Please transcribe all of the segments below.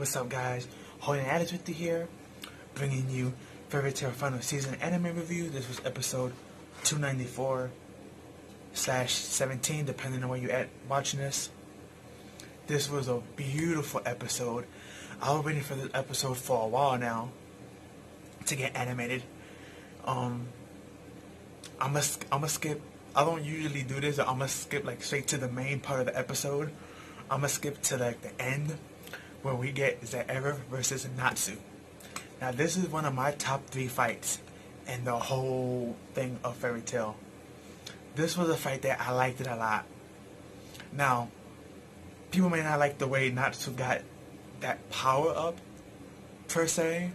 what's up guys, Holding Attitude here, bringing you Fairytail Final Season Anime Review. This was episode 294/17, depending on where you're at watching this. This was a beautiful episode. I was waiting for this episode for a while now to get animated. I'm gonna skip. I don't usually do this. I'm gonna skip like straight to the main part of the episode. I'm gonna skip to like the end where we get Zeref versus Natsu. Now this is one of my top 3 fights in the whole thing of Fairytail. This was a fight that I liked it a lot. Now, people may not like the way Natsu got that power up per se,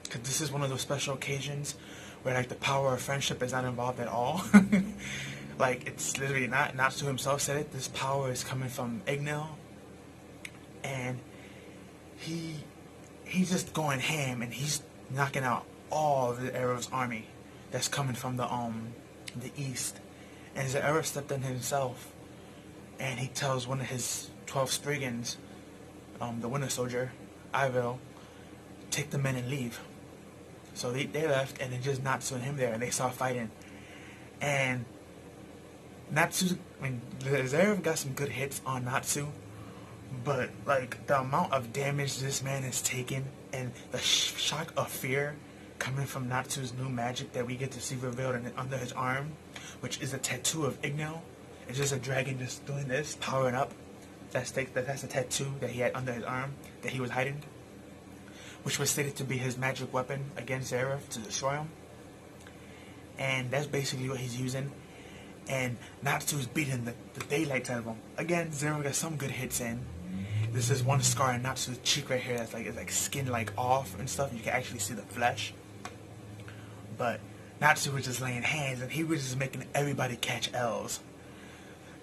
because this is one of those special occasions where like the power of friendship is not involved at all. Like, it's literally not. Natsu himself said it. This power is coming from Ignale, and he's just going ham, and he's knocking out all of the Zeref's army that's coming from the east. And Zeref stepped in himself, and he tells one of his 12 Spriggans, the Winter Soldier, Ivel, take the men and leave. So they left, and it just Natsu and him there, and they start fighting. And Natsu, Zeref got some good hits on Natsu, but like the amount of damage this man is taking, and the shock of fear coming from Natsu's new magic that we get to see revealed under his arm, which is a tattoo of Ignale. It's just a dragon just doing this, powering up. That's a tattoo that he had under his arm that he was hiding, which was stated to be his magic weapon against Zeref to destroy him. And that's basically what he's using. And Natsu's beating the daylight out of him. Again, Zeref got some good hits in. There's this one scar in Natsu's cheek right here that's like, it's like skin like off and stuff. You can actually see the flesh. But Natsu was just laying hands, and he was just making everybody catch L's.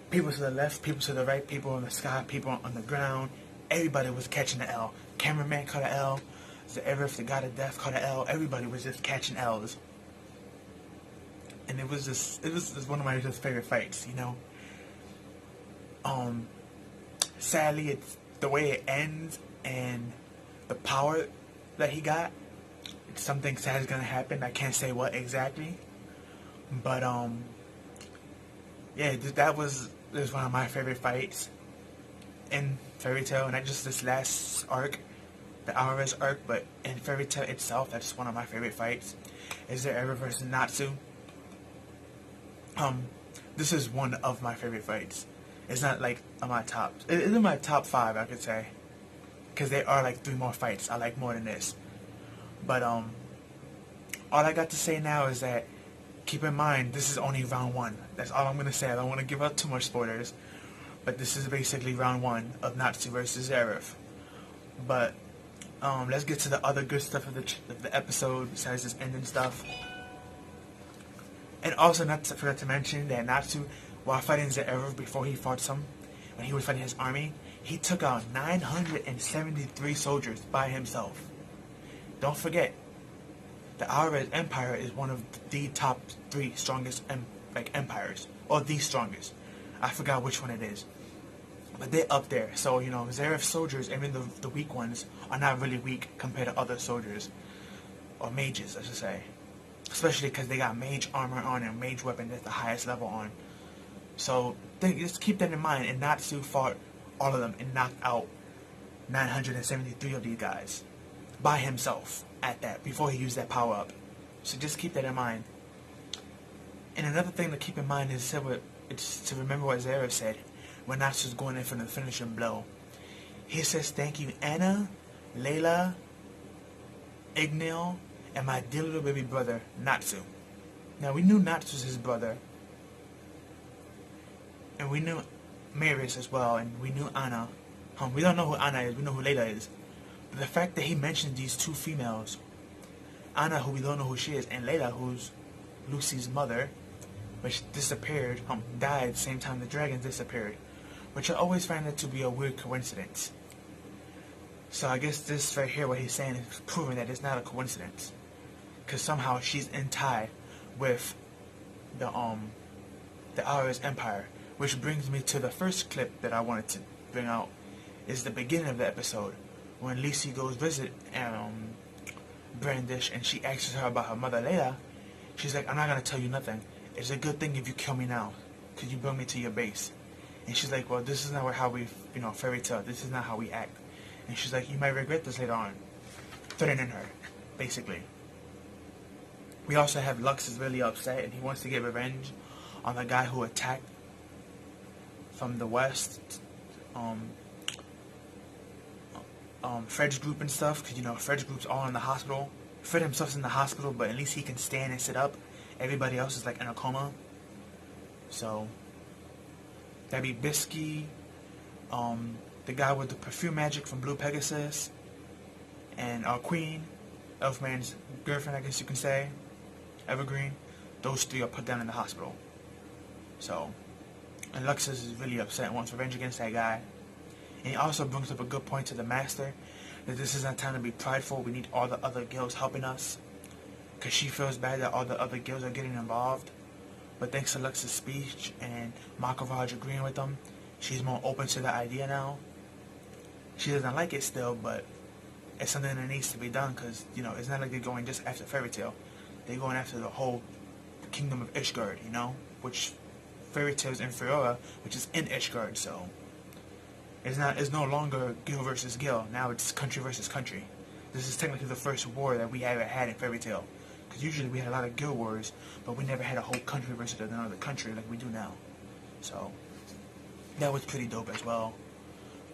People to the left, people to the right, people in the sky, people on the ground. Everybody was catching an L. Cameraman caught an L. Zeref, the god of death, caught an L. Everybody was just catching L's. And it was just one of my just favorite fights, you know. Sadly, it's the way it ends and the power that he got. Something sad is gonna happen. I can't say what exactly, but yeah, that was one of my favorite fights in Fairytail, and not just this last arc, the Hour's arc, but in Fairytail itself. That's one of my favorite fights. Is Zeref versus Natsu? This is one of my favorite fights. It's not like on my top. It's in my top 5, I could say, because there are like 3 more fights I like more than this. But all I got to say now is that keep in mind this is only round 1. That's all I'm gonna say. I don't want to give out too much spoilers, but this is basically round 1 of Natsu versus Zeref. But let's get to the other good stuff of the episode besides this ending stuff. And also, not to forget to mention that Natsu, while fighting Zeref before he fought when he was fighting his army, he took out 973 soldiers by himself. Don't forget, the Ares Empire is one of the top 3 strongest empires, or the strongest. I forgot which one it is, but they're up there. So you know, Zeref's soldiers, even the weak ones, are not really weak compared to other soldiers, or mages, I should say. Especially because they got mage armor on and mage weapon at the highest level on. So just keep that in mind. And Natsu fought all of them and knocked out 973 of these guys by himself at that, before he used that power up. So just keep that in mind. And another thing to keep in mind is it's to remember what Zeref said when Natsu's going in for the finishing blow. He says, "Thank you, Anna, Layla, Ignale, and my dear little baby brother, Natsu." Now, we knew Natsu's his brother, and we knew Marius as well, and we knew Anna. We don't know who Anna is, we know who Layla is. But the fact that he mentioned these 2 females, Anna, who we don't know who she is, and Layla, who's Lucy's mother, which disappeared, died at the same time the dragon disappeared, which I always find it to be a weird coincidence. So I guess this right here, what he's saying, is proving that it's not a coincidence, because somehow she's in tie with the Ares Empire, which brings me to the first clip that I wanted to bring out. Is the beginning of the episode when Lisi goes visit Brandish and she asks her about her mother later, she's like, I'm not gonna tell you nothing. It's a good thing if you kill me now, cause you bring me to your base. And she's like, well, this is not how we, Fairytail. This is not how we act. And she's like, you might regret this later on. Threatening her, basically. We also have Lux is really upset and he wants to get revenge on the guy who attacked from the west, Fred's group and stuff, because Fred's group's all in the hospital. Fred himself's in the hospital, but at least he can stand and sit up. Everybody else is like in a coma. So that'd be Bisky, the guy with the perfume magic from Blue Pegasus, and our Queen, Elfman's girlfriend, I guess you can say, Evergreen. Those three are put down in the hospital. So, and Luxus is really upset and wants revenge against that guy. And he also brings up a good point to the Master, that this isn't time to be prideful. We need all the other guilds helping us, because she feels bad that all the other guilds are getting involved. But thanks to Lux's speech and Makaraj agreeing with them, she's more open to the idea now. She doesn't like it still, but it's something that needs to be done, because, it's not like they're going just after Fairytail. They're going after the whole kingdom of Ishgard, which Fairytail's in Fiora, which is in Ishgard, so it's no longer guild versus guild. Now it's country versus country. This is technically the first war that we ever had in Fairytail, because usually we had a lot of guild wars, but we never had a whole country versus another country like we do now. So that was pretty dope as well.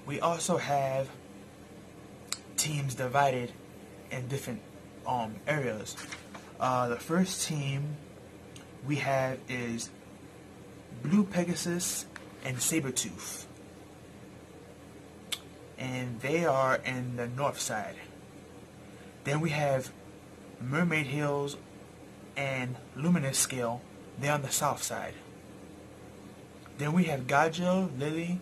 We also have teams divided in different areas. The first team we have is Blue Pegasus and Sabretooth. And they are in the north side. Then we have Mermaid Hills and Luminous Scale. They're on the south side. Then we have Gajo, Lily,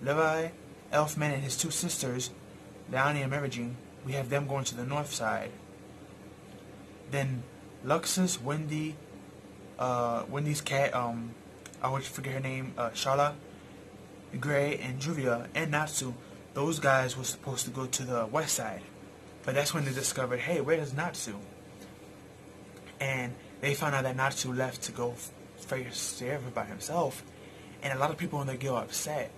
Levi, Elfman, and his two sisters, Leonie and Merigine. We have them going to the north side. Then Luxus, Wendy, Wendy's cat, I always forget her name, Sharla, Gray, and Juvia, and Natsu, those guys were supposed to go to the west side. But that's when they discovered, hey, where is Natsu? And they found out that Natsu left to go face Sierra by himself. And a lot of people in the guild are upset.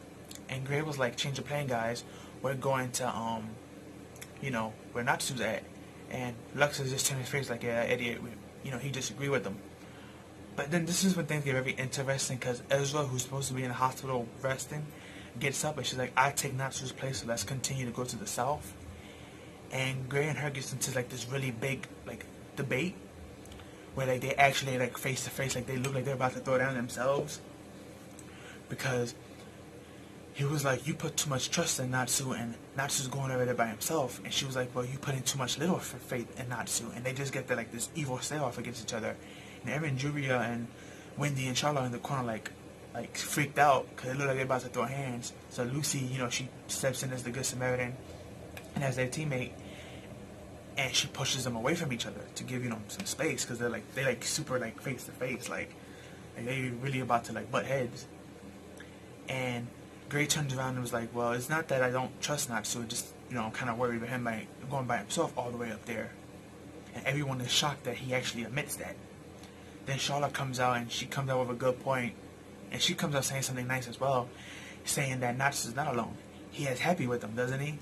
And Gray was like, change your plan, guys. We're going to, where Natsu's at. And Lux just turned his face like, yeah, that idiot. He disagreed with them. But then this is when things get very interesting, because Ezra, who's supposed to be in the hospital resting, gets up and she's like, I take Natsu's place, so let's continue to go to the south. And Gray and her gets into like this really big debate, where they actually face to face, they look like they're about to throw down themselves, because he was like, you put too much trust in Natsu, and Natsu's going over there by himself. And she was like, well, you put in too much little faith in Natsu. And they just get this evil stare-off against each other. And Erin, Julia, and Wendy and Charlotte in the corner like freaked out, because it looked like they're about to throw hands. So Lucy, she steps in as the Good Samaritan and as their teammate, and she pushes them away from each other to give some space, because they're super face to face, like they really about to butt heads. And Gray turns around and was like, well, it's not that I don't trust Natsu, just I'm kind of worried about him going by himself all the way up there. And everyone is shocked that he actually admits that. Then Charlotte comes out, and she comes out with a good point, and she comes out saying something nice as well, saying that Natsu's not alone. He is happy with them, doesn't he?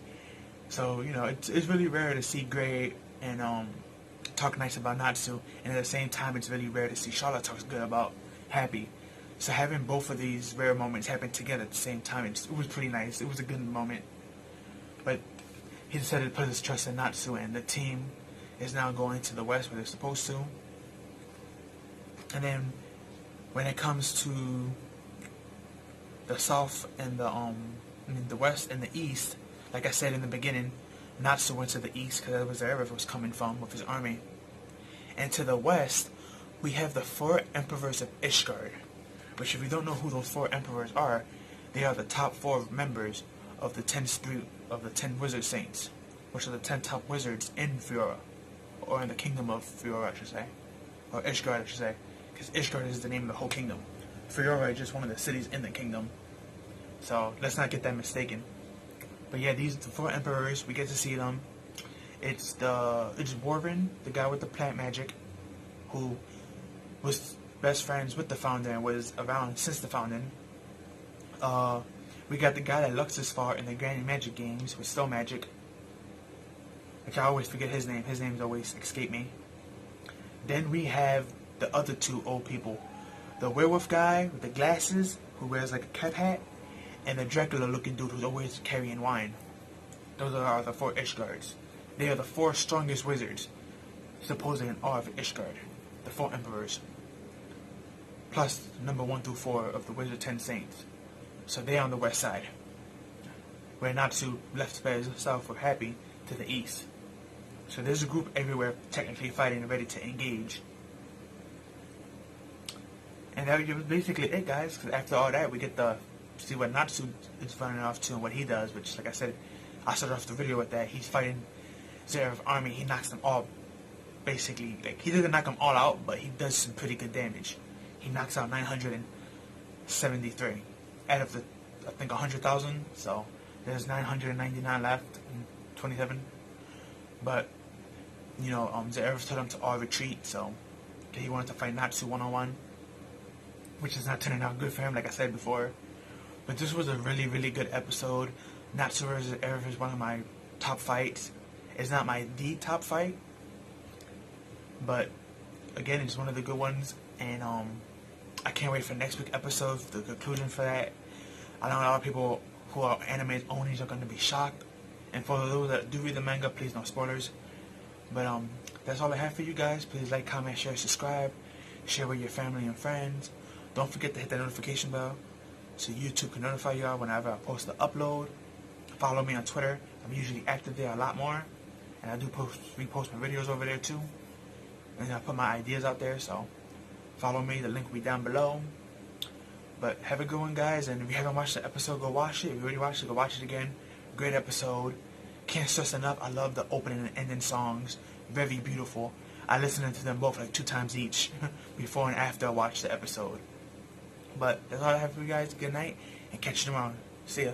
So it's really rare to see Gray and talk nice about Natsu, and at the same time it's really rare to see Charlotte talk good about Happy. So having both of these rare moments happen together at the same time, it was pretty nice. It was a good moment. But he decided to put his trust in Natsu, and the team is now going to the west where they're supposed to. And then when it comes to the south and the west and the east, like I said in the beginning, Natsu went to the east because that was where Erev was coming from with his army. And to the west, we have the 4 emperors of Ishgard, which, if you don't know who those 4 emperors are, they are the top 4 members of the 10 wizard saints, which are the 10 top wizards in Fiora, or in the kingdom of Fiora, I should say, or Ishgard, I should say, because Ishgard is the name of the whole kingdom. Fiora is just one of the cities in the kingdom, so let's not get that mistaken. But yeah, these are the 4 emperors. We get to see them. It's Warren, the guy with the plant magic, who was best friends with the founder and was around since the founding. We got the guy that Luxus fought in the Granny Magic games with Still Magic. Which I always forget his name. His name's always escape me. Then we have the other 2 old people. The werewolf guy with the glasses, who wears like a cap hat, and the Dracula looking dude who's always carrying wine. Those are the 4 Ishgards. They are the 4 strongest wizards, supposedly in all of Ishgard. The 4 emperors. Plus number 1 through 4 of the Wizard 10 Saints. So they're on the west side. Where Natsu left by himself with Happy to the east. So there's a group everywhere technically fighting and ready to engage. And that was basically it, guys. Because after all that, we get to see what Natsu is running off to and what he does. Which, like I said, I started off the video with that. He's fighting Zerev's army. He knocks them all, basically. Like, he doesn't knock them all out, but he does some pretty good damage. He knocks out 973 out of the, I think, 100,000. So there's 999 left, and 27. But you know, Zerev told him to all retreat. So he wanted to fight Natsu one-on-one, which is not turning out good for him, like I said before. But this was a really, really good episode. Natsu vs. Zerev is one of my top fights. It's not the top fight, but again, it's one of the good ones. And I can't wait for next week's episode, the conclusion for that. I know a lot of people who are anime onlys are going to be shocked. And for those that do read the manga, please no spoilers. But that's all I have for you guys. Please like, comment, share, subscribe. Share with your family and friends. Don't forget to hit that notification bell so YouTube can notify y'all whenever I post the upload. Follow me on Twitter. I'm usually active there a lot more. And I do repost my videos over there too. And I put my ideas out there, so follow me. The link will be down below. But have a good one, guys. And if you haven't watched the episode, go watch it. If you already watched it, go watch it again. Great episode. Can't stress enough, I love the opening and ending songs. Very beautiful. I listened to them both like 2 times each before and after I watched the episode. But that's all I have for you guys. Good night and catch you tomorrow. See ya.